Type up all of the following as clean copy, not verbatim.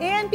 ANP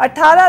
18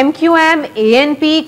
MQM ANP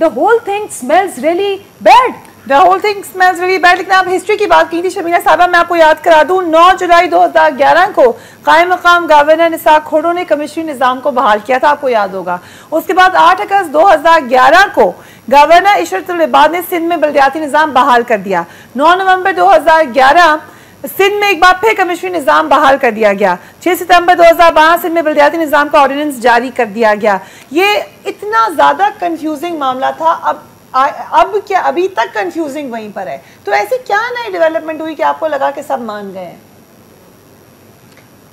The whole thing smells really bad. The whole thing smells really bad. لیکن آپ history کی بات کی تھی شمینہ صاحبہ, میں آپ کو یاد کرا دوں 9 جولائی 2011 کو قائم مقام گورنر نساء کھوڑو نے کمیشنری نظام کو بحال کیا تھا, آپ کو یاد ہوگا. اس کے بعد 8 اگست 2011 کو گورنر عشرت العباد نے سندھ میں بلدیاتی نظام بحال کر دیا. 9 نومبر 2011 سندھ میں ایک بار پھر کمیشنری نظام بحال کر دیا گیا. 6 ستمبر 2012 سندھ میں بلدیاتی نظام کا آرڈیننس جاری کر دیا گیا. یہ اتنا زیادہ کنفیوزنگ معاملہ تھا, اب کیا ابھی تک کنفیوزنگ وہیں پر ہے. تو ایسی کیا نئی ڈیولپمنٹ ہوئی کہ آپ کو لگا کہ سب مان گئے ہیں؟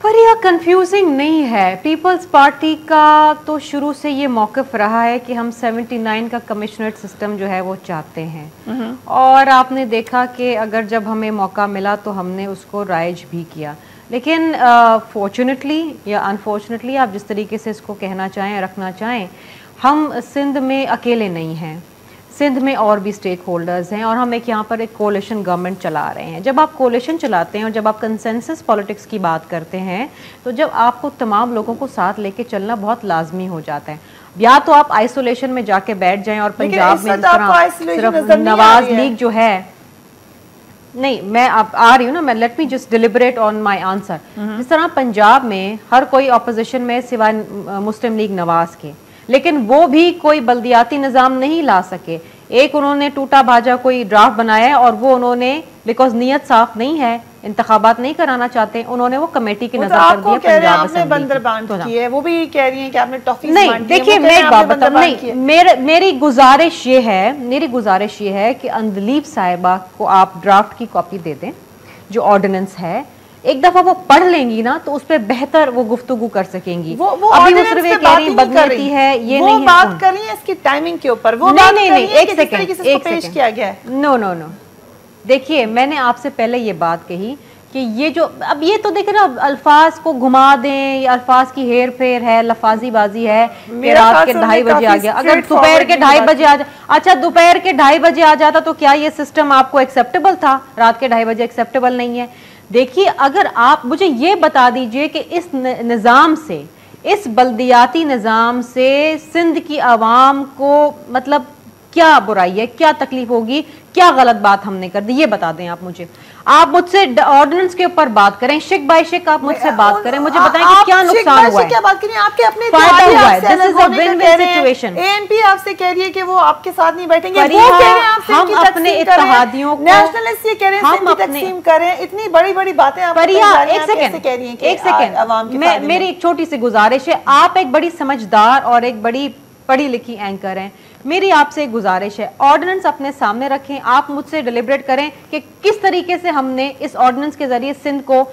پر یہ کنفیوزنگ نہیں ہے. پیپلز پارٹی کا تو شروع سے یہ موقف رہا ہے کہ ہم 79 کا کمشنریٹ سسٹم جو ہے وہ چاہتے ہیں, اور آپ نے دیکھا کہ اگر جب ہمیں موقع ملا تو ہم نے اس کو رائج بھی کیا. لیکن فارچونیٹلی یا انفارچونیٹلی, آپ جس طریقے سے اس کو کہنا چاہیں رکھنا چاہیں, ہم سندھ میں اکیلے نہیں ہیں. سندھ میں اور بھی سٹیک ہولڈرز ہیں, اور ہم یہاں پر ایک کولیشن گورنمنٹ چلا رہے ہیں. جب آپ کولیشن چلاتے ہیں اور جب آپ کنسنسس پالیٹکس کی بات کرتے ہیں تو جب آپ کو تمام لوگوں کو ساتھ لے کے چلنا بہت لازمی ہو جاتا ہے. یا تو آپ آئسولیشن میں جا کے بیٹھ جائیں, اور پنجاب میں صرف نواز لیگ جو ہے, نہیں میں آ رہی ہوں نا, میں let me just deliberate on my answer. جس طرح پنجاب میں ہر کوئی اپوزیشن میں سوائے مسلم لیگ نواز کے, لیکن وہ بھی کوئی بلدیاتی نظام نہیں لا سکے. ایک انہوں نے ٹوٹا بھاجا کوئی ڈرافٹ بنایا ہے, اور وہ انہوں نے بیکاز نیت صاف نہیں ہے, انتخابات نہیں کرانا چاہتے, انہوں نے وہ کمیٹی کی نظر کر دیا پنجاب اسمبلی. وہ بھی کہہ رہی ہیں کہ آپ نے ٹافی نہیں. دیکھیے میں ایک بات بتاؤں, نہیں میری گزارش یہ ہے کہ اندلیب صاحبہ کو آپ ڈرافٹ کی کاپی دے دیں جو آرڈیننس ہے. ایک دفعہ وہ پڑھ لیں گی نا تو اس پہ بہتر وہ گفتگو کر سکیں گی. ابھی وہ صرف یہ کہہ رہی ہیں بدنیتی ہے, یہ نہیں ہے. وہ بات کر رہی ہیں اس کی ٹائمنگ کے اوپر, وہ بات کر رہی ہیں کہ کس طریقے سے اس کو پیش کیا گیا ہے. نو دیکھیے, میں نے آپ سے پہلے یہ بات کہی کہ یہ جو اب یہ تو دیکھیں نا, الفاظ کو گھما دیں, یہ الفاظ کی ہیر پھیر ہے, لفاظی بازی ہے کہ رات کے 2:30 بجے آ گیا. اگر دوپہر کے 2:30 بجے آ جائے, اچھا دوپہر کے 2:30 بجے آ جاتا تو کیا یہ سسٹم آپ کو ایکسیپٹیبل تھا؟ رات کے 2:30 بجے ایکسیپٹیبل نہیں ہے. دیکھیے, اگر آپ مجھے یہ بتا دیجئے کہ اس نظام سے, اس بلدیاتی نظام سے سندھ کی عوام کو مطلب کیا برائی ہے, کیا تکلیف ہوگی, کیا غلط بات ہم نے کر دی, یہ بتا دیں آپ مجھے. آپ مجھ سے آرڈیننس کے اوپر بات کریں, شک بائی شک آپ مجھ سے بات کریں, مجھے بتائیں کہ کیا نقصان ہوا ہے, کیا بات کریں, آپ کے اپنے فائدہ ہوا ہے. دس از اے ون ون سچویشن. ANP آپ سے کہہ رہی ہے کہ وہ آپ کے ساتھ نہیں بیٹھیں گے, ہم اپنے اتحادیوں کو, نیشنلسٹ یہ کہہ رہے ہیں کہ تقسیم کریں, اتنی بڑی بڑی باتیں آپ ایک سیکنڈ میری ایک چھوٹی سی گزارش ہے. آپ ایک بڑی سمجھدار اور ایک بڑی پڑھی لکھی اینکر ہیں, میری آپ سے ایک گزارش ہے, آرڈیننس اپنے سامنے رکھیں, آپ مجھ سے ڈیلیبریٹ کریں کہ کس طریقے سے ہم نے اس آرڈیننس کے ذریعے سندھ کو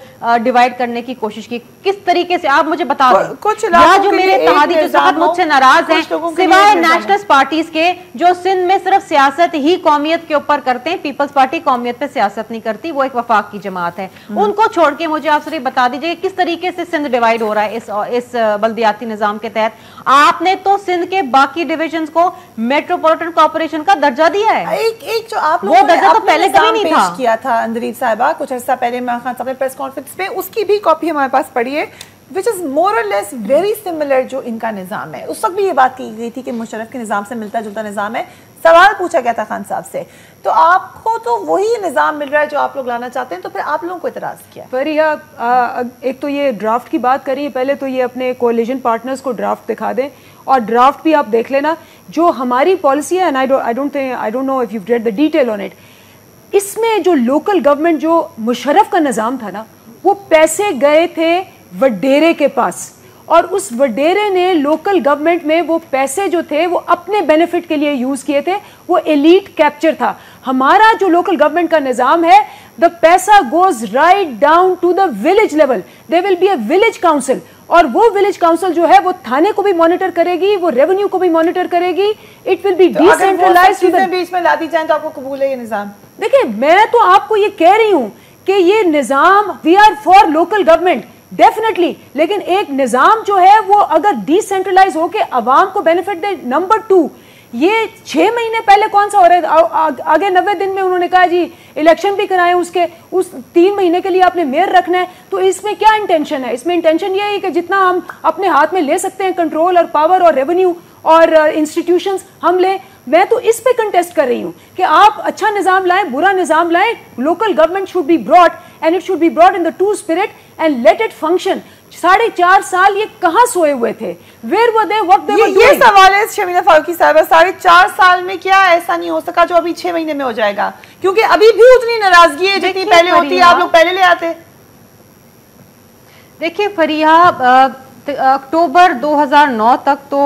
ڈیوائیڈ کرنے کی کوشش کی, کس طریقے سے آپ مجھے بتا دیں. یا جو میرے اتحادی جو سخت مجھ سے ناراض ہیں, سوائے نیشنلسٹ پارٹیز کے جو سندھ میں صرف سیاست ہی قومیت کے اوپر کرتے ہیں, پیپلز پارٹی قومیت پہ سیاست نہیں کرتی, وہ ایک وفاق کی جماعت ہے, ان کو چھوڑ کے مجھے آپ صرف بتا دیجیے کس طریقے سے سندھ ڈیوائیڈ ہو رہا ہے اس بلدیاتی نظام کے تحت. آپ نے تو سندھ کے باقی ڈویژنز کو میٹروپولیٹن کارپوریشن کا درجہ دیا ہے. ایک جو آپ لوگوں نے اپنے نظام پیش کیا تھا اندلیب صاحبہ کچھ عرصہ پہلے عمران خان صاحب نے پریس کانفرنس پہ, اس کی بھی کاپی ہمارے پاس پڑی ہے, which is more or less very similar جو ان کا نظام ہے. اس وقت بھی یہ بات کی گئی تھی کہ مشرف کے نظام سے ملتا جلتا نظام ہے. سوال پوچھا گیا تھا خان صاحب سے, تو آپ کو تو وہی نظام مل رہا ہے جو آپ لوگ لانا چاہتے ہیں, تو پھر آپ لوگوں کو اعتراض کیا؟ فریہ, ایک تو یہ ڈرافٹ کی بات کریے, پہلے تو یہ اپنے کولیجن پارٹنرز کو ڈرافٹ دکھا دیں, اور ڈرافٹ بھی آپ دیکھ لینا جو ہماری پالیسی ہے, and I don't know if you've read the detail on it. اس میں جو لوکل گورنمنٹ جو مشرف کا نظام تھا نا, وہ پیسے گئے تھے وڈیرے کے پاس, اور اس وڈیرے نے لوکل گورنمنٹ میں وہ پیسے جو تھے وہ اپنے بینیفٹ کے لیے یوز کیے تھے, وہ ایلیٹ کیپچر تھا. ہمارا جو لوکل گورنمنٹ کا نظام ہے, the پیسہ goes right down to the village level. There will be a village council, اور وہ ولیج کاؤنسل جو ہے وہ تھانے کو بھی مانیٹر کرے گی, وہ ریونیو کو بھی مانیٹر کرے گی. It will be ڈیسینٹرلائزڈ. بیچ میں لا دی جائیں تو آپ کو قبول ہے یہ نظام؟ دیکھیں, میں تو آپ کو یہ کہہ رہی ہوں کہ یہ نظام we are for local government definitely, لیکن ایک نظام جو ہے وہ اگر ڈی سینٹرلائز ہو کے عوام کو بینیفٹ دے. نمبر 2, یہ 6 مہینے پہلے کون سا ہو رہا ہے, آگے 90 دن میں انہوں نے کہا جی الیکشن بھی کرائے, اس 3 مہینے کے لیے آپ نے میئر رکھنا ہے. تو اس میں کیا انٹینشن ہے؟ اس میں انٹینشن یہ ہے کہ جتنا ہم اپنے ہاتھ میں لے سکتے ہیں کنٹرول اور پاور اور ریونیو اور انسٹیٹیوشنز ہم لیں. میں تو اس پہ کنٹیسٹ کر رہی ہوں کہ آپ اچھا نظام لائیں, برا نظام لائیں, local government should be brought and it should be brought in the true spirit and let it function. 4.5 سال یہ کہاں سوئے ہوئے تھے؟ Where were they? What they were doing? یہ سوال ہے شمیلہ فاروقی صاحبہ, 4.5 سال میں کیا ایسا نہیں ہو سکا جو ابھی 6 مہینے میں ہو جائے گا؟ کیونکہ ابھی بھی اتنی ناراضگی ہے جتنی پہلے ہوتی ہے, آپ لوگ پہلے لے آتے. دیکھیے فریحہ, اکتوبر 2009 تک تو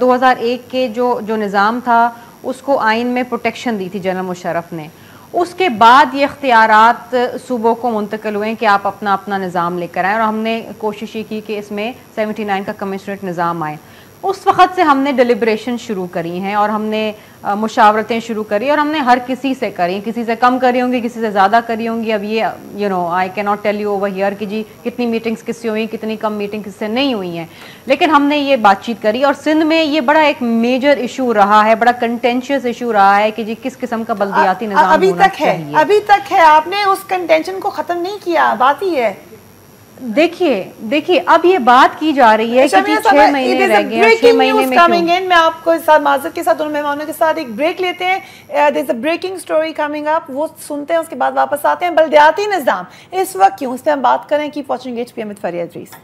2001 کے جو نظام تھا اس کو آئین میں پروٹیکشن دی تھی جنرل مشرف نے. اس کے بعد یہ اختیارات صوبوں کو منتقل ہوئے کہ آپ اپنا اپنا نظام لے کر آئیں, اور ہم نے کوشش یہ کی کہ اس میں 79 کا کمشنریٹ نظام آئے. اس وقت سے ہم نے ڈیلیبریشن شروع کری ہیں اور ہم نے مشاورتیں شروع کری, اور ہم نے ہر کسی سے کری, کسی سے کم کری ہوں گی, کسی سے زیادہ کری ہوں گی. اب یہ آئی کی not tell you over here کہ جی کتنی میٹنگز کس سے ہوئی, کتنی کم میٹنگ کس سے نہیں ہوئی ہیں, لیکن ہم نے یہ بات چیت کری. اور سندھ میں یہ بڑا ایک میجر ایشو رہا ہے, بڑا کنٹینشیس ایشو رہا ہے کہ جی کس قسم کا بلدیاتی نظام ہونا چاہیے. ابھی تک ہے, آپ نے اس کنٹینشن کو ختم نہیں کیا, بات ہی ہے. دیکھیے اب یہ بات کی جا رہی ہے کہ 6 مہینے رہ گئے ہیں, 6 مہینے میں کیوں. میں آپ کو ساتھ معذرت کے ساتھ دونوں مہمانوں کے ساتھ ایک بریک لیتے ہیں. there is a breaking story coming up, وہ سنتے ہیں, اس کے بعد واپس آتے ہیں. بلدیاتی نظام اس وقت کیوں, اس پہ ہم بات کریں. keep watching HPM with Fareeha Idrees.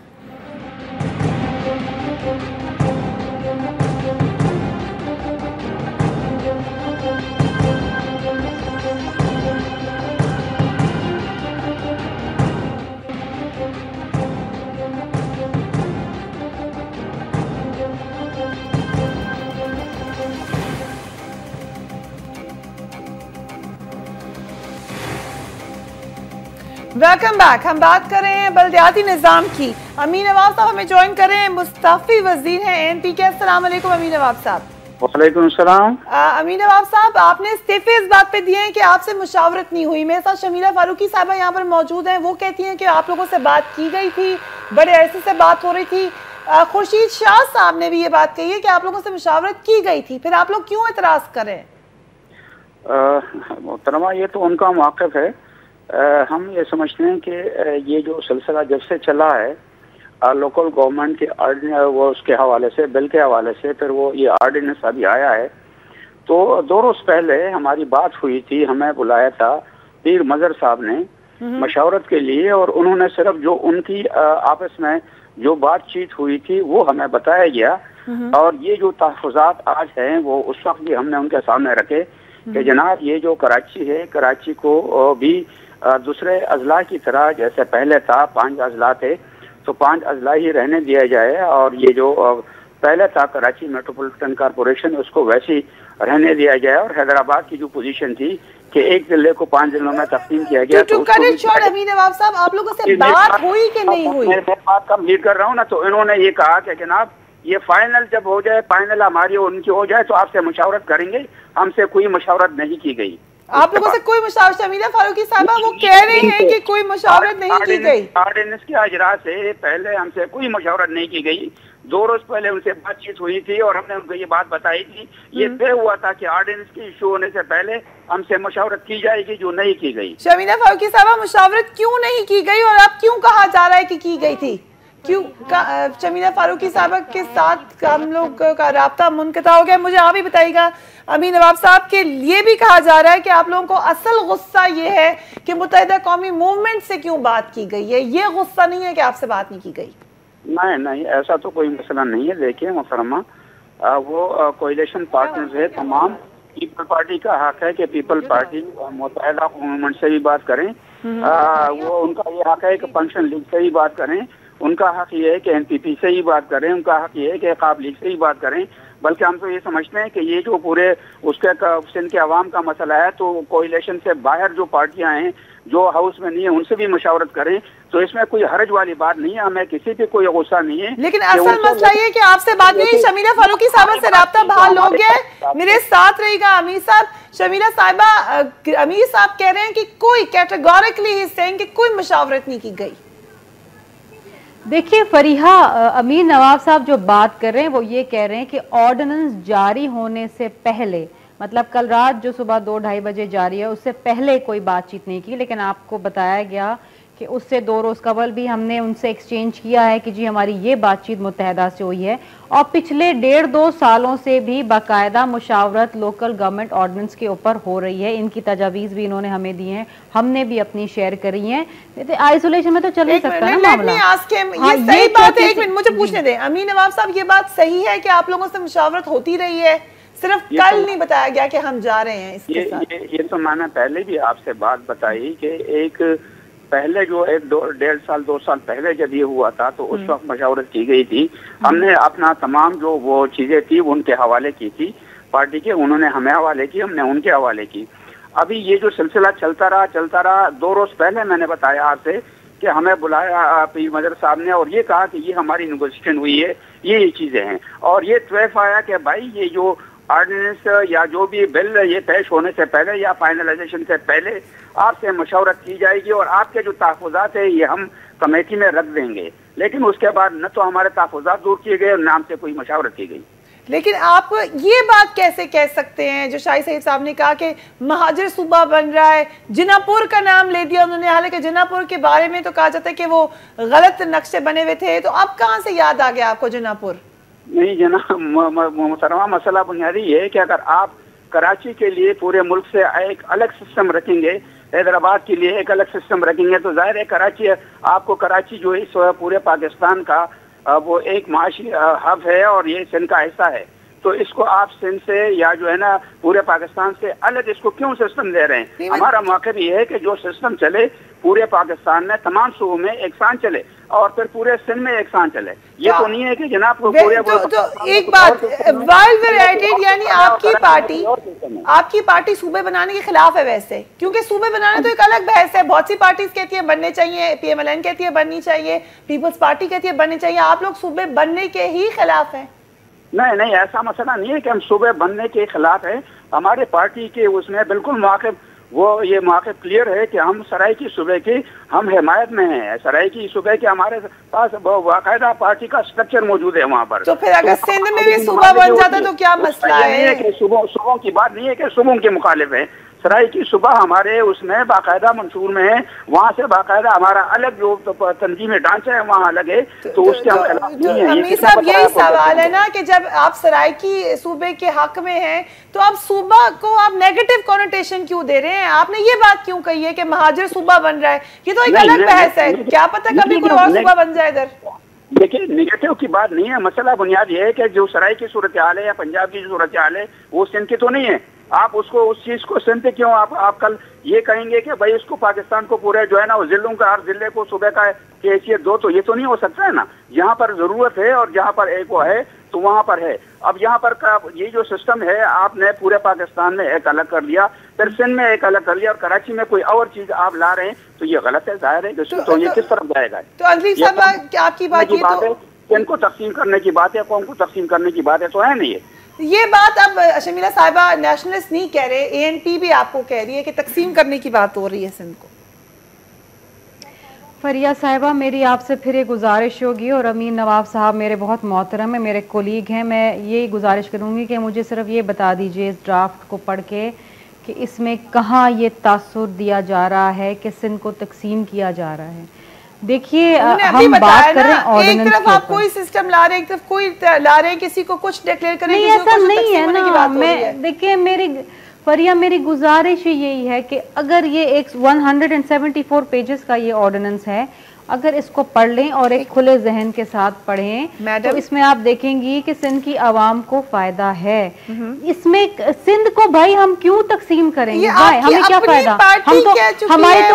Welcome back. ہم بات کر رہے ہیں بلدیاتی نظام کی. امین نواب صاحب ہمیں جوائن کر رہے ہیں, مستعفی وزیر ہیں ANP کے. السلام علیکم امین نواب صاحب. وعلیکم السلام. امین نواب صاحب, آپ نے استعفے اس بات پہ دیے ہیں کہ آپ سے مشاورت نہیں ہوئی. میرے ساتھ شمیلہ فاروقی صاحبہ یہاں پر موجود ہیں, وہ کہتی ہیں کہ آپ لوگوں سے بات کی گئی تھی, بڑے عرصے سے بات ہو رہی تھی. خورشید شاہ صاحب نے بھی یہ بات کہی ہے کہ آپ لوگوں سے مشاورت کی گئی تھی, پھر آپ لوگ کیوں اعتراض کریں؟ محترمہ, یہ تو ان کا موقف ہے. ہم یہ سمجھتے ہیں کہ یہ جو سلسلہ جب سے چلا ہے لوکل گورنمنٹ کے وہ اس کے حوالے سے, بل کے حوالے سے, پھر وہ یہ آرڈیننس ابھی آیا ہے, تو 2 روز پہلے ہماری بات ہوئی تھی, ہمیں بلایا تھا پیر مظہر صاحب نے مشاورت کے لیے, اور انہوں نے صرف جو ان کی آپس میں جو بات چیت ہوئی تھی وہ ہمیں بتایا گیا. اور یہ جو تحفظات آج ہیں وہ اس وقت بھی ہم نے ان کے سامنے رکھے کہ جناب یہ جو کراچی ہے, کراچی کو بھی دوسرے اضلاع کی طرح جیسے پہلے تھا 5 اضلاع تھے تو 5 اضلاع ہی رہنے دیا جائے, اور یہ جو پہلے تھا کراچی میٹروپولیٹن کارپوریشن اس کو ویسی رہنے دیا جائے. اور حیدرآباد کی جو پوزیشن تھی کہ ایک ضلع کو 5 ضلعوں میں تقسیم کیا گیا. امین نواب صاحب, آپ لوگوں سے بات ہوئی کہ نہیں ہوئی؟ میں بات کمپلیٹ کر رہا ہوں نا. تو انہوں نے یہ کہا کہ جناب یہ فائنل جب ہو جائے, فائنل ہماری اور ان کی ہو جائے تو آپ سے مشاورت کریں گے. ہم سے کوئی مشاورت نہیں کی گئی. آپ لوگوں سے کوئی مشاورت؟ شمیلہ فاروقی صاحبہ وہ کہہ رہے ہیں کہ کوئی مشاورت نہیں کی گئی. آرڈیننس کے اجرا سے پہلے ہم سے کوئی مشاورت نہیں کی گئی. 2 روز پہلے ان سے بات چیت ہوئی تھی اور ہم نے ان کو یہ بات بتائی تھی. یہ طے ہوا تھا کہ آرڈیننس کی ایشو ہونے سے پہلے ہم سے مشاورت کی جائے گی, جو نہیں کی گئی. شمیلہ فاروقی صاحبہ, مشاورت کیوں نہیں کی گئی اور اب کیوں کہا جا رہا ہے کہ کی گئی تھی؟ کیوں شمیلہ فاروقی صاحبہ کے ساتھ ہم لوگ کا رابطہ منقطع ہو گیا. مجھے آپ ہی بتائیے گا امین نواب صاحب کے یہ بھی کہا جا رہا ہے کہ آپ لوگوں کو اصل غصہ یہ ہے کہ متحدہ قومی موومنٹ سے کیوں بات کی گئی ہے, یہ غصہ نہیں ہے کہ آپ سے بات نہیں کی گئی. نہیں, ایسا تو کوئی مسئلہ نہیں ہے. دیکھیں محترمہ, وہ کوئلیشن پارٹنرز ہے تمام. پیپل پارٹی کا حق ہے کہ پیپل پارٹی متحدہ موومنٹ سے بھی بات کریں. وہ ان کا یہ حق ہے کہ فنکشن لیگ سے بھی بات کریں. ان کا حق یہ ہے کہ NPP سے ہی بات کریں. ان کا حق یہ ہے کہ عقاب لیگ سے ہی بات کریں. بلکہ ہم تو یہ سمجھتے ہیں کہ یہ جو پورے اس کے سندھ کے عوام کا مسئلہ ہے تو کوئلیشن سے باہر جو پارٹیاں ہیں جو ہاؤس میں نہیں ہیں ان سے بھی مشاورت کریں. تو اس میں کوئی حرج والی بات نہیں ہے, ہمیں کسی پہ کوئی غصہ نہیں ہے. لیکن اصل مسئلہ یہ کہ آپ سے بات نہیں. شمیلہ فاروقی صاحبہ سے رابطہ بحال ہو گیا ہے. میرے ساتھ رہے گا امیر صاحب. شمیلہ صاحبہ, امیر صاحب کہہ رہے ہیں کہ کوئی کیٹیگوریکلی ہی سینگ کہ کوئی مشاورت نہیں کی گئی. دیکھیے فریحہ, امیر نواب صاحب جو بات کر رہے ہیں وہ یہ کہہ رہے ہیں کہ آرڈیننس جاری ہونے سے پہلے, مطلب کل رات جو صبح 2-2:30 بجے جاری ہے اس سے پہلے کوئی بات چیت نہیں کی. لیکن آپ کو بتایا گیا کہ اس سے 2 روز قبل بھی ہم نے ان سے ایکسچینج کیا ہے کہ جی ہماری یہ بات چیت متحدہ سے ہوئی ہے، اور پچھلے 1.5-2 سالوں سے بھی باقاعدہ مشاورت لوکل گورنمنٹ آرڈیننس کے اوپر ہو رہی ہے. ان کی تجاویز بھی انہوں نے ہمیں دی ہیں، ہم نے بھی اپنی شیئر کری ہیں. آئسولیشن میں تو چل نہیں سکتا نا معاملہ. یہ صحیح بات ہے، ایک منٹ مجھے پوچھنے دیں امین نواب صاحب، یہ بات صحیح ہے کہ آپ لوگوں سے مشاورت ہوتی رہی ہے، صرف کل نہیں بتایا گیا کہ ہم جا رہے ہیں اس کے ساتھ؟ یہ تو میں نے پہلے بھی آپ سے بات بتائی کہ ایک پہلے جو 1.5-2 سال پہلے جب یہ ہوا تھا تو اس وقت مشاورت کی گئی تھی. ہم نے اپنا تمام جو وہ چیزیں تھی ان کے حوالے کی تھی پارٹی کے، انہوں نے ہمیں حوالے کی، ہم نے ان کے حوالے کی. ابھی یہ جو سلسلہ چلتا رہا 2 روز پہلے میں نے بتایا آپ سے کہ ہمیں بلایا پیر مظہر صاحب نے اور یہ کہا کہ یہ ہماری نیگوشیشن ہوئی ہے، یہ چیزیں ہیں. اور یہ طویف آیا کہ بھائی یہ جو آرڈیننس یا جو بھی بل یہ پیش ہونے سے پہلے یا فائنلائزیشن سے پہلے آپ سے مشاورت کی جائے گی اور آپ کے جو تحفظات ہیں یہ ہم کمیٹی میں رکھ دیں گے. لیکن اس کے بعد نہ تو ہمارے تحفظات دور کیے گئے اور نہ ہم سے کوئی مشاورت کی گئی. لیکن آپ یہ بات کیسے کہہ سکتے ہیں جو شاہی سعید صاحب نے کہا کہ مہاجر صوبہ بن رہا ہے، جنا پور کا نام لے دیا انہوں نے، حالانکہ جنا پور کے بارے میں تو کہا جاتا ہے کہ وہ غلط نقشے بنے ہوئے تھے، تو اب کہاں سے یاد آ گیا آپ کو جنا پور؟ نہیں جناب محترمہ، مسئلہ بنیادی یہ ہے کہ اگر آپ کراچی کے لیے پورے ملک سے ایک الگ سسٹم رکھیں گے، حیدرآباد کے لیے ایک الگ سسٹم رکھیں گے، تو ظاہر ہے کراچی آپ کو کراچی جو اس پورے پاکستان کا وہ ایک معاشی ہب ہے اور یہ سندھ کا حصہ ہے. تو اس کو آپ سندھ سے یا جو ہے نا پورے پاکستان سے الگ اس کو کیوں سسٹم دے رہے ہیں؟ ہمارا موقف یہ ہے کہ جو سسٹم چلے پورے پاکستان میں تمام صوبوں میں ایکسان چلے اور پھر پورے سندھ میں ایکسان چلے. یہ تو نہیں ہے کہ جناب کو پورے ایک بات یعنی آپ کی پارٹی صوبے بنانے کے خلاف ہے ویسے، کیونکہ صوبے بنانے تو ایک الگ بحث ہے. بہت سی پارٹیز کہتی ہیں بننے چاہیے، پی ایم ایل این کہتی ہے بننی چاہیے، پیپلز پارٹی کہتی ہے بننے چاہیے، آپ لوگ صوبے بننے کے ہی خلاف ہیں. نہیں ایسا مسئلہ نہیں ہے کہ ہم صوبے بننے کے خلاف ہیں. ہمارے پارٹی کے اس میں بالکل موقف یہ موقف کلیئر ہے کہ ہم سرائیکی صوبے کی ہم حمایت میں ہیں. سرائیکی صوبے کے ہمارے پاس باقاعدہ پارٹی کا سٹرکچر موجود ہے وہاں پر. تو پھر اگر سندھ میں بھی صوبہ بن جاتا تو کیا مسئلہ ہے؟ صوبوں کی بات نہیں ہے کہ صوبوں کے مخالف ہے. سرائیکی صوبہ ہمارے اس میں باقاعدہ منشور میں ہے، وہاں سے باقاعدہ ہمارا الگ جو تنظیمی ڈھانچہ ہے وہاں الگ ہے، تو اس کے ہم خلاف نہیں ہیں. امیر صاحب یہی سوال ہے نا کہ جب آپ سرائیکی صوبے کے حق میں ہیں تو آپ صوبہ کو آپ نیگیٹو کونوٹیشن کیوں دے رہے ہیں؟ آپ نے یہ بات کیوں کہی ہے کہ مہاجر صوبہ بن رہا ہے؟ یہ تو ایک الگ بحث ہے، کیا پتہ کبھی کوئی اور صوبہ بن جائے ادھر. دیکھیے نیگیٹو کی بات نہیں ہے، مسئلہ بنیاد یہ ہے کہ جو سرائی کی صورتحال ہے یا پنجاب کی صورتحال ہے وہ سندھ کی تو نہیں ہے. آپ اس کو اس چیز کو سندھ کیوں آپ کل یہ کہیں گے کہ بھائی اس کو پاکستان کو پورے جو ہے نا وہ ضلعوں کا ہر ضلع کو صوبے کا حیثیت دو، تو یہ تو نہیں ہو سکتا ہے نا. یہاں پر ضرورت ہے اور جہاں پر ایک وہ ہے تو وہاں پر ہے. اب یہاں پر یہ جو سسٹم ہے آپ نے پورے پاکستان میں ایک الگ کر لیا، پھر سندھ میں ایک الگ کر لیا اور کراچی میں کوئی اور چیز آپ لا رہے ہیں تو یہ غلط ہے. ظاہر ہے تو یہ کس طرف جائے گا؟ تو عزیز صاحب آپ کی بات ہے ان کو تقسیم کرنے کی بات ہے، قوم کو تقسیم کرنے کی بات ہے تو ہے نہیں ہے. یہ بات اب شمیلہ صاحبہ نیشنلسٹ نہیں کہہ رہے، اے این پی بھی آپ کو کہہ رہی ہے کہ تقسیم کرنے کی بات ہو رہی ہے سندھ کو. فریہ صاحبہ میری آپ سے پھر یہ گزارش ہوگی، اور امین نواب صاحب میرے بہت محترم ہیں، میرے کولیگ ہیں، میں یہ گزارش کروں گی کہ مجھے صرف یہ بتا دیجئے اس ڈرافٹ کو پڑھ کے کہ اس میں کہاں یہ تاثر دیا جا رہا ہے کہ سندھ کو تقسیم کیا جا رہا ہے. دیکھیے ہم بات کر رہے ہیں ایک طرف آپ کوئی سسٹم لا رہے ہیں، ایک طرف کوئی لا رہے ہیں، کسی کو کچھ ڈیکلیئر کریں. نہیں ایسا نہیں ہے نا. میں دیکھیں میری گزارش یہی ہے کہ اگر یہ ایک 174 پیجز کا یہ آرڈیننس ہے، اگر اس کو پڑھ لیں اور ایک کھلے ذہن کے ساتھ پڑھیں تو اس میں آپ دیکھیں گی کہ سندھ کی عوام کو فائدہ ہے. اس میں سندھ کو بھائی ہم کیوں تقسیم کریں گے؟ ہمیں کیا فائدہ؟ ہم تو ہماری تو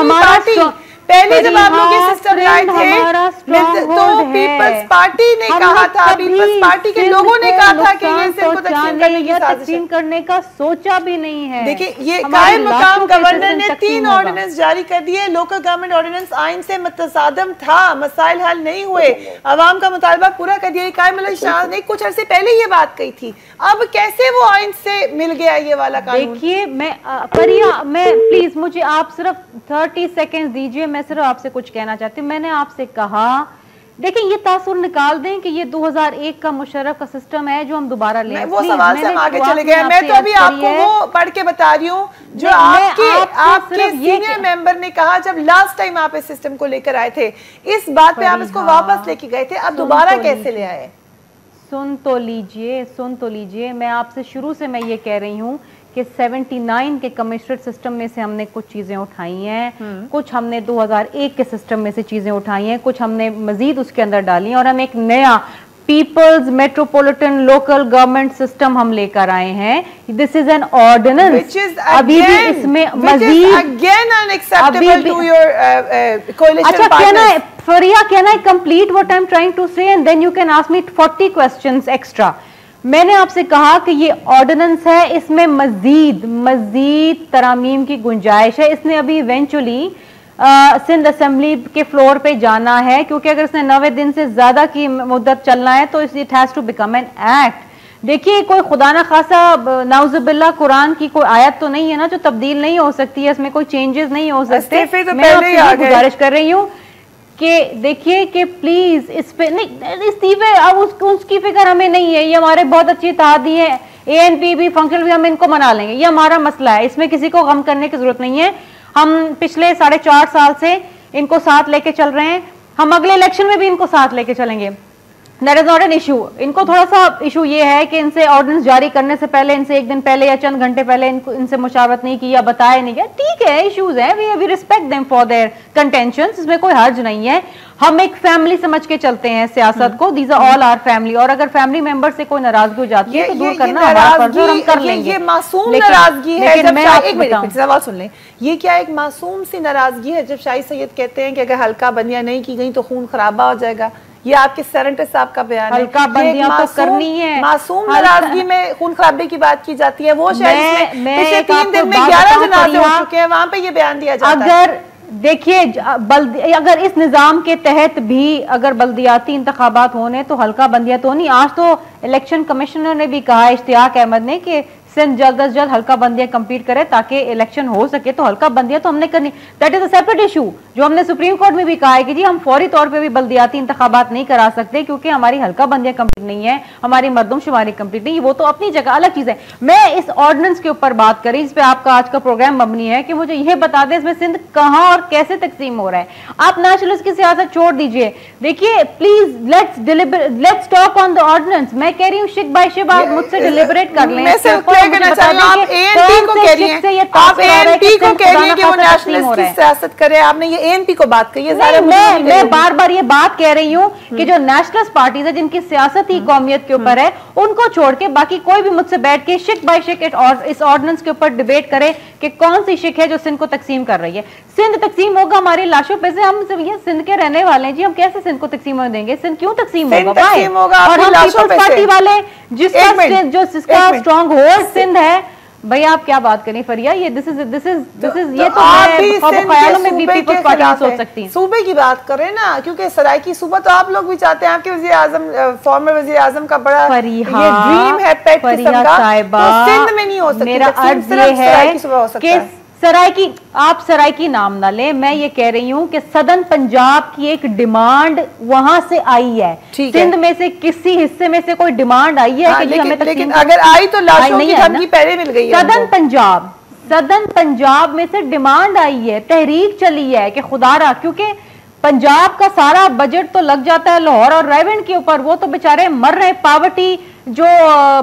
ہمارا پہلے جب آپ لوگ یہ سسٹم لائے تھے تو پیپلز پارٹی نے کہا تھا، پیپلز پارٹی کے لوگوں نے کہا تھا کہ یہ سندھ کو تقسیم کرنے کا سوچا بھی نہیں ہے. دیکھیں یہ قائم مقام گورنر نے 3 آرڈیننس جاری کر دیے. لوکل گورنمنٹ آرڈیننس آئین سے متصادم تھا، مسائل حل نہیں ہوئے، عوام کا مطالبہ پورا کر دیا. قائم ملک شاہ نے کچھ عرصے پہلے یہ بات کہی تھی، اب کیسے وہ آئین سے مل گیا یہ والا قانون؟ دیکھیے میں پلیز مجھے آپ صرف 30 سیکنڈ دیجئے، میں صرف آپ سے کچھ کہنا چاہتی ہوں. میں نے آپ سے کہا دیکھیں یہ تاثر نکال دیں کہ یہ 2001 کا مشرف کا سسٹم ہے جو ہم دوبارہ لیں. وہ سوال سے ہم آگے چلے گئے. میں تو ابھی آپ کو وہ پڑھ کے بتا رہی ہوں جو آپ کے سینئر ممبر نے کہا جب لاسٹ ٹائم آپ اس سسٹم کو لے کر آئے تھے, اس بات پہ آپ اس کو واپس لے کے گئے تھے, اب دوبارہ کیسے لے آئے؟ سن تو لیجئے, میں آپ سے شروع سے میں یہ کہہ رہی ہوں کہ 79 کے کمشنریٹ سسٹم میں سے ہم نے کچھ چیزیں اٹھائی ہیں, کچھ ہم نے 2001 کے سسٹم میں سے چیزیں اٹھائی ہیں, کچھ ہم نے مزید اس کے اندر ڈالی ہیں, اور ہم ایک نیا people's metropolitan local government system ہم لے کر آئے ہیں. دس از این آرڈیننس, ابھی بھی اس میں مزید اچھا کہنا ہے فریہ, کہنا ہے complete what I'm trying to say and then you can ask me 40 questions extra. میں نے آپ سے کہا کہ یہ آرڈیننس ہے, اس میں مزید ترامیم کی گنجائش ہے. اس نے ابھی ایونچولی سندھ اسمبلی کے فلور پہ جانا ہے, کیونکہ اگر اس نے 90 دن سے زیادہ کی مدت چلنا ہے تو it has to become an act. دیکھیے کوئی خدا نہ خاصا نعوذ باللہ قرآن کی کوئی آیت تو نہیں ہے نا جو تبدیل نہیں ہو سکتی ہے, اس میں کوئی چینجز نہیں ہو سکتے. میں آپ سے گزارش کر رہی ہوں کہ دیکھیے کہ پلیز اس پہ نہیں, استعفے اب اس کی فکر ہمیں نہیں ہے, یہ ہمارے بہت اچھی اتحادی ہیں, ANP بھی فنکشنل بھی, ہم ان کو منا لیں گے, یہ ہمارا مسئلہ ہے, اس میں کسی کو غم کرنے کی ضرورت نہیں ہے. ہم پچھلے 4.5 سال سے ان کو ساتھ لے کے چل رہے ہیں, ہم اگلے الیکشن میں بھی ان کو ساتھ لے کے چلیں گے. That is not an issue. ان کو تھوڑا سا ایشو یہ ہے کہ ان سے آرڈیننس جاری کرنے سے پہلے, ان سے ایک دن پہلے یا چند گھنٹے پہلے ان سے مشاورت نہیں کی یا بتایا نہیں گیا. ٹھیک ہے, ایشوز ہیں, we respect them for their contentions, اس میں کوئی حرج نہیں ہے. ہم ایک فیملی سمجھ کے چلتے ہیں سیاست کو, these are all our family, اور اگر فیملی ممبر سے کوئی ناراضگی ہو جاتی ہے تو دور کرنا ہمارا فرض ہے اور ہم کر لیں گے. یہ معصوم ناراضگی ہے جب ایک منٹ سوال سن لیں, یہ کیا ایک معصوم سی ناراضگی ہے جب شاہی سید کہتے ہیں کہ اگر حلقہ بندیاں نہیں کی گئیں تو خون خرابہ ہو جائے گا؟ یہ آپ کے سیرنٹر صاحب کا بیان ہے. حلقہ بندیاں تو کرنی ہے, معصوم ناراضگی میں خون خرابے کی بات کی جاتی ہے. وہ شہر میں پچھلے 3 دن میں 11 جنازے ہو چکے ہیں, وہاں پہ یہ بیان دیا جاتا ہے. اگر دیکھیے اگر اس نظام کے تحت بھی اگر بلدیاتی انتخابات ہونے تو حلقہ بندیاں تو نہیں. آج تو الیکشن کمشنر نے بھی کہا, اشتیاق احمد نے, کہ سندھ جلد از جلد حلقہ بندیاں کمپلیٹ کرے تاکہ الیکشن ہو سکے. تو حلقہ بندیاں تو ہم نے کرنی, that is a separate issue, جو ہم نے سپریم کورٹ میں بھی کہا ہے کہ جی ہم فوری طور پہ بھی بلدیاتی انتخابات نہیں کرا سکتے کیونکہ ہماری حلقہ بندیاں کمپلیٹ نہیں ہے, ہماری مردم شماری کمپلیٹ نہیں, وہ تو اپنی جگہ الگ چیز ہے. میں اس آرڈیننس کے اوپر بات کری جس پہ آپ کا آج کا پروگرام مبنی ہے, کہ مجھے یہ بتا دیں اس میں سندھ کہاں اور کیسے تقسیم ہو رہا ہے. آپ نیشنلسٹ کی سیاست چھوڑ دیجئے, دیکھیے please let's talk on the ordinance. میں کہہ رہی ہوں شک بائی شک آپ مجھ سے ڈیلیبریٹ کر لیں. آپ ANP کو کہہ رہی ہیں, آپ ANP کو کہہ رہی ہیں کہ وہ نیشنلسٹ کی سیاست کرے. آپ نے یہ ANP کو بات کہی ہے. میں بار بار یہ بات کہہ رہی ہوں کہ جو نیشنلسٹ پارٹیز ہیں جن کی سیاست ہی قومیت کے اوپر ہے, ان کو چھوڑ کے باقی کوئی بھی مجھ سے بیٹھ کے شک بائی شک اس آرڈیننس کے اوپر ڈیبیٹ کرے کہ کون سی شک ہے جو سندھ کو تقسیم کر رہی ہے. سندھ تقسیم ہوگا ہماری لاشوں پہ سے, ہم یہ سندھ کے رہنے والے ہیں جی, ہم کیسے سندھ کو تقسیم دیں گے؟ سندھ کیوں تقسیم ہوگا؟ اور ہم پیپلز پارٹی والے جس کا اسٹرانگ ہولڈ سندھ ہے. بھئی آپ کیا بات کریں فریہ, یہ یہ تو خیالوں میں بھی پیپلز پارٹی سوچ سکتی ہیں. صوبے کی بات کریں نا, کیونکہ سرائکی صوبہ تو آپ لوگ بھی چاہتے ہیں, آپ کے وزیر اعظم فارمر وزیر اعظم کا بڑا یہ ڈریم ہے پیٹ قسم کا, تو سندھ میں نہیں ہو سکتی. میرا عرض یہ ہے کہ سرائکی, آپ سرائکی نام نہ لیں, میں یہ کہہ رہی ہوں کہ سدن پنجاب کی ایک ڈیمانڈ وہاں سے آئی ہے. سندھ میں سے کسی حصے میں سے کوئی ڈیمانڈ آئی ہے کہ ہمیں لیکن اگر آئی تو لاشوں کی دھمکی پہلے مل گئی ہے. سدن پنجاب میں سے ڈیمانڈ آئی ہے, تحریک چلی ہے کہ خدا را, کیونکہ پنجاب کا سارا بجٹ تو لگ جاتا ہے لاہور اور ریونڈ کے اوپر, وہ تو بیچارے مر رہے.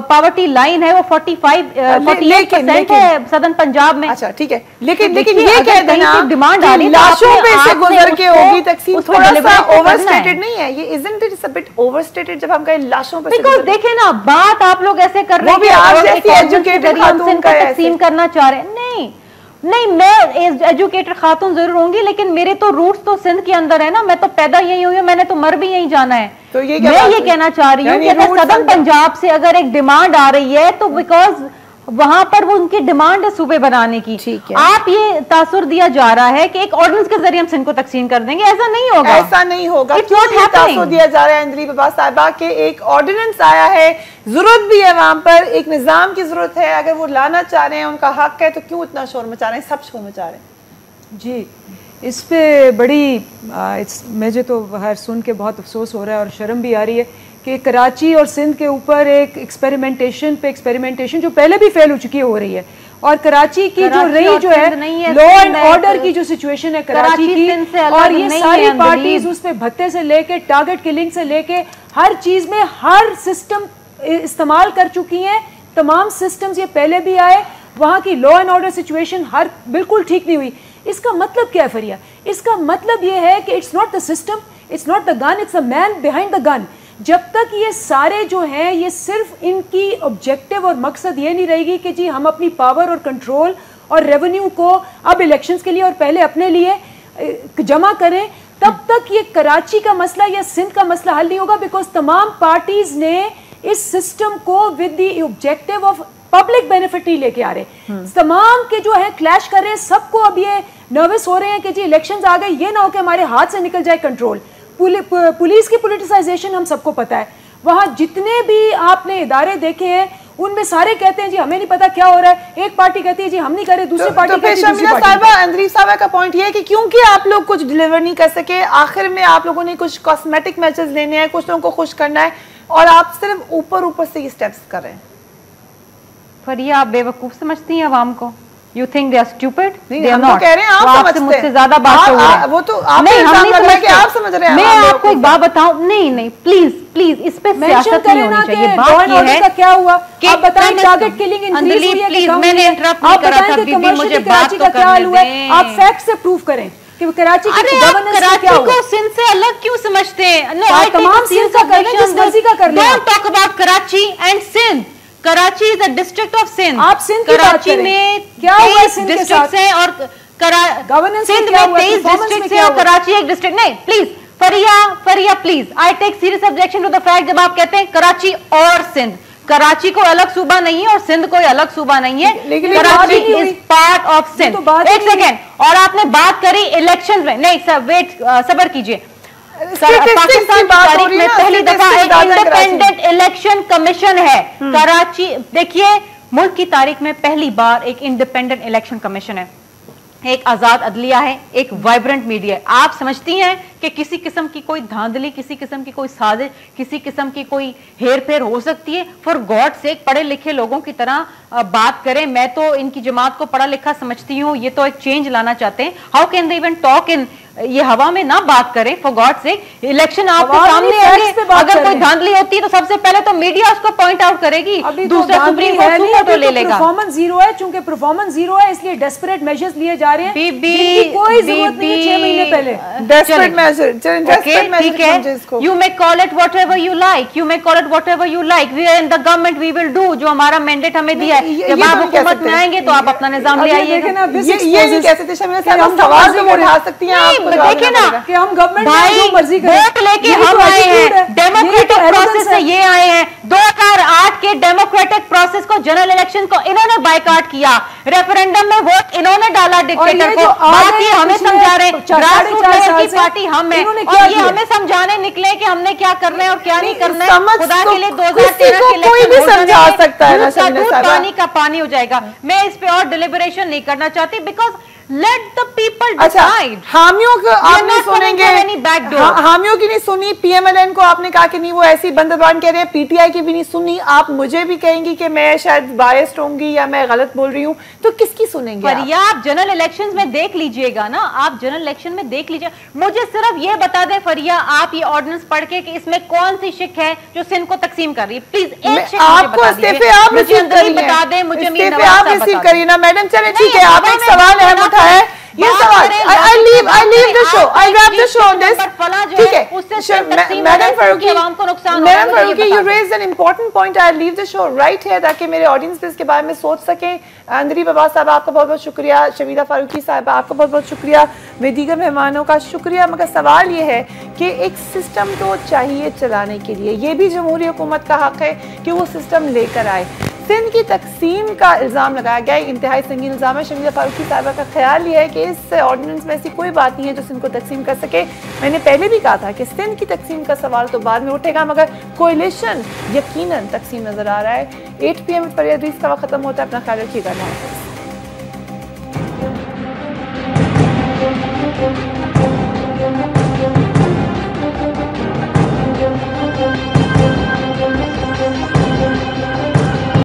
پاورٹی لائن ہے وہ 48% ہے سدن پنجاب میں. اچھا ٹھیک ہے, لیکن یہ کہہ دینا ڈیمانڈ آ رہی لاشوں پہ سے گزر کے ہوگی تقسیم, تھوڑا سا اوور سٹیٹڈ نہیں ہے یہ؟ isn't it a bit overstated جب ہم کہیں لاشوں پہ سے گزر؟ دیکھیں نا, بات آپ لوگ ایسے کر رہے ہیں, وہ بھی آپ جیسی ایجوکیٹڈ خاتون کا تقسیم کرنا چاہ رہے ہیں. نہیں میں ایجوکیٹڈ خاتون ضرور ہوں گی, لیکن میرے تو روٹس تو سندھ کے اندر ہے نا, میں تو پیدا یہی ہوئی ہوں, میں نے تو مر بھی یہی جانا ہے. میں یہ کہنا چاہ رہی ہوں کہ اگر سدن پنجاب سے اگر ایک ڈیمانڈ آ رہی ہے تو بیکاز وہاں پر وہ ان کی ڈیمانڈ ہے صوبے بنانے کی. آپ یہ تاثر دیا جا رہا ہے کہ ایک آرڈیننس کے ذریعے ہم سندھ کو تقسیم کر دیں گے, ایسا نہیں ہوگا. ایسا نہیں ہوگا. کیوں تاثر دیا جا رہا ہے اندلیب عباس صاحبہ کہ ایک آرڈیننس آیا ہے, ضرورت بھی ہے وہاں پر, ایک نظام کی ضرورت ہے, اگر وہ لانا چاہ رہے ہیں ان کا حق ہے, تو کیوں اتنا شور مچا رہے ہیں؟ سب شور مچا رہے ہیں. جی اس پہ بڑی مجھے تو باہر سن کے بہت افسوس ہو رہا ہے اور شرم بھی آ رہی ہے کہ کراچی اور سندھ کے اوپر ایک ایکسپیریمنٹیشن جو پہلے بھی فیل ہو چکی ہو رہی ہے، اور کراچی کی جو رہی جو ہے لا اینڈ آرڈر کی جو سچویشن ہے کراچی کی، اور یہ ساری پارٹیز اس پہ بھتے سے لے کے ٹارگٹ کلنگ سے لے کے ہر چیز میں ہر سسٹم استعمال کر چکی ہیں. تمام سسٹمز یہ پہلے بھی آئے، وہاں کی لا اینڈ آرڈر سچویشن بالکل ٹھیک نہیں ہوئی. اس کا مطلب کیا ہے فریہ؟ اس کا مطلب یہ ہے کہ it's not the system, it's not the gun, it's the man behind the gun. جب تک یہ سارے جو ہیں یہ صرف ان کی آبجیکٹو اور مقصد یہ نہیں رہے گی کہ جی ہم اپنی پاور اور کنٹرول اور ریونیو کو اب الیکشنز کے لیے اور پہلے اپنے لیے جمع کریں، تب تک یہ کراچی کا مسئلہ یا سندھ کا مسئلہ حل نہیں ہوگا. بیکاز تمام پارٹیز نے اس سسٹم کو with the objective of public benefit نہیں لے کے آ رہے. تمام کے جو ہے کلیش کر رہے ہیں، سب کو اب یہ نروس ہو رہے ہیں کہ جی الیکشنز آ گئے، یہ نہ ہو کہ ہمارے ہاتھ سے نکل جائے کنٹرول. پولیس کی پولیٹیسائزیشن ہم سب کو پتا ہے، وہاں جتنے بھی آپ نے ادارے دیکھے ہیں ان میں سارے کہتے ہیں جی ہمیں نہیں پتا کیا ہو رہا ہے. ایک پارٹی کہتی ہے جی ہم نہیں کر رہے، دوسری پارٹی کہتی ہے دوسری پارٹی. اندریب صاحبہ کا پوائنٹ یہ ہے کہ کیونکہ آپ لوگ کچھ ڈیلیور نہیں کر سکے، آخر میں آپ لوگوں نے کچھ کاسمیٹک میچز لینے ہیں، کچھ لوگوں کو خوش کرنا ہے، اور آپ صرف اوپر سے یہ سٹیپس کر رہے ہیں. فریہ آپ بے وقوف سمجھتی ہیں عوام کو؟ You think they are stupid? نہیں، ہم تو کہہ رہے ہیں آپ سمجھتے ہیں. مجھ سے زیادہ بات ہو رہی ہے. وہ تو آپ سمجھ رہے ہیں. میں آپ کو ایک بات بتاؤں، نہیں پلیز اس پہ سیاست نہیں ہونی چاہیے. بات یہ ہے کیا ہوا آپ بتائیں، ٹارگٹ کلنگ انکریز ہوئی ہے کہ کم ہوئی ہے؟ آپ بتائیں کہ کمرشل کراچی کا کیا حال ہوا ہے؟ آپ فیکٹ سے پروف کریں کہ کراچی کی گورننس کا کیا ہوا. کو سندھ سے الگ کیوں سمجھتے ہیں؟ تمام سندھ کا کر لیں، جس مرضی کا کر لیں. Don't talk about Karachi and Sindh. Karachi is a district of Sindh. آپ سندھ کی بات کریں، میں کیا ہوا ہے سندھ کے ساتھ؟ ہیں اور سندھ میں 23 ڈسٹرکٹس ہیں اور کراچی ایک ڈسٹرکٹ. نہیں please Fareeha please, I take serious objection to the fact جب آپ کہتے ہیں کراچی اور سندھ. کراچی کوئی الگ صوبہ نہیں ہے اور سندھ کوئی الگ صوبہ نہیں ہے. Karachi is part of Sindh. ایک سیکنڈ، اور آپ نے بات کری الیکشن میں. نہیں سر ویٹ، صبر کیجئے. پاکستان کی تاریخ میں پہلی دفعہ ایک انڈیپینڈنٹ الیکشن کمیشن ہے. کراچی دیکھیے، ملک کی تاریخ میں پہلی بار ایک انڈیپینڈنٹ الیکشن کمیشن ہے، ایک آزاد عدلیہ ہے، ایک وائبرنٹ میڈیا ہے. آپ سمجھتی ہیں کہ کسی قسم کی کوئی دھاندلی، کسی قسم کی کوئی سازش، کسی قسم کی کوئی ہیر پھیر ہو سکتی ہے؟ فار گاڈ سیک پڑھے لکھے لوگوں کی طرح بات کریں. میں تو ان کی جماعت کو پڑھا لکھا سمجھتی ہوں، یہ تو ایک چینج لانا چاہتے ہیں. How can they even talk in, یہ ہوا میں نہ بات کریں. فار گاڈ سیک الیکشن آپ کے سامنے آئے، اگر کوئی دھاندلی ہوتی ہے تو سب سے پہلے تو میڈیا اس کو پوائنٹ آؤٹ کرے گی، دوسرا سپریم کورٹ تو لے لے گا. پرفارمنس زیرو ہے، چونکہ پرفارمنس زیرو ہے اس لیے ڈیسپریٹ میجرز لیے جا رہے ہیں. کوئی ضرورت نہیں ہے 6 مہینے پہلے. You may call it whatever you like. You may call it whatever you like. We are in the government. We will do جو ہمارا مینڈیٹ ہمیں دیا ہے. جب آپ حکومت میں آئیں گے تو آپ اپنا نظام لے آئیے گا. یہ نہیں کہہ سکتے شمیلہ صاحب، ہم سوال تو اٹھا سکتی ہیں. دیکھیں نا کہ ہم گورنمنٹ بھائی ووٹ لے کے ہم آئے ہیں، ڈیموکریٹک پروسیس سے یہ آئے ہیں. 2008 کے ڈیموکریٹک پروسیس کو، جنرل الیکشن کو انہوں نے بائیکاٹ کیا، ریفرینڈم میں ووٹ انہوں نے ڈالا ڈکٹیٹر کو. بات یہ ہمیں سمجھا رہے ہیں، گراس روٹ لیول کی پارٹی ہم ہیں، اور یہ ہمیں سمجھانے نکلے کہ ہم نے کیا کرنا ہے اور کیا نہیں کرنا ہے. خدا کے لیے 2013 کے الیکشن پانی کا پانی ہو جائے گا. میں اس پہ اور ڈیلیبریشن نہیں کرنا چاہتی، because let the people decide. حامیوں کو آپ نہیں سنیں گے، حامیوں کی نہیں سنی. پی ایم ایل این کو آپ نے کہا کہ نہیں وہ ایسی بندربان کہہ رہے ہیں، پی ٹی آئی کی بھی نہیں سنی. آپ مجھے بھی کہیں گی کہ میں شاید بائسڈ ہوں گی یا میں غلط بول رہی ہوں، تو کس کی سنیں گے؟ فریہ آپ جنرل الیکشن میں دیکھ لیجئے گا نا، آپ جنرل الیکشن میں دیکھ لیجئے. مجھے صرف یہ بتا دیں فریہ، آپ یہ آرڈیننس پڑھ کے کہ اس میں کون سی شک ہے جو سندھ کو تقسیم کر رہی ہے. پلیز ایک شک آپ کو استعفے آپ ریسیو کریے نا میڈم. چلیں ٹھیک ہے، آپ ایک سوال اہم اٹھایا ہے. یہ سوال I leave the show. I wrap the show on this. ٹھیک ہے madam Farooqui, you raised an important point. I leave the show right here تاکہ میرے آڈینس بھی اس کے بارے میں سوچ سکیں. اندریب عباس صاحب آپ کا بہت بہت شکریہ, شمیلہ فاروقی صاحب آپ کا بہت بہت شکریہ, میں دیگر مہمانوں کا شکریہ. مگر سوال یہ ہے کہ ایک سسٹم تو چاہیے چلانے کے لیے, یہ بھی جمہوری حکومت کا حق ہے کہ وہ سسٹم لے کر آئے. سندھ کی تقسیم کا الزام لگایا گیا, انتہائی سنگین الزام ہے. شمیلہ فاروقی صاحبہ کا خیال یہ ہے کہ اس آرڈیننس میں ایسی کوئی بات نہیں ہے جو سندھ کو تقسیم کر سکے. میں نے پہلے بھی کہا تھا کہ سندھ کی تقسیم کا سوال تو بعد میں اٹھے گا, مگر کوئلیشن یقیناً تقسیم نظر آ رہا ہے. 8 PM فریہ ادریس کا وقت ختم ہوتا ہے. اپنا خیال رکھیے گا.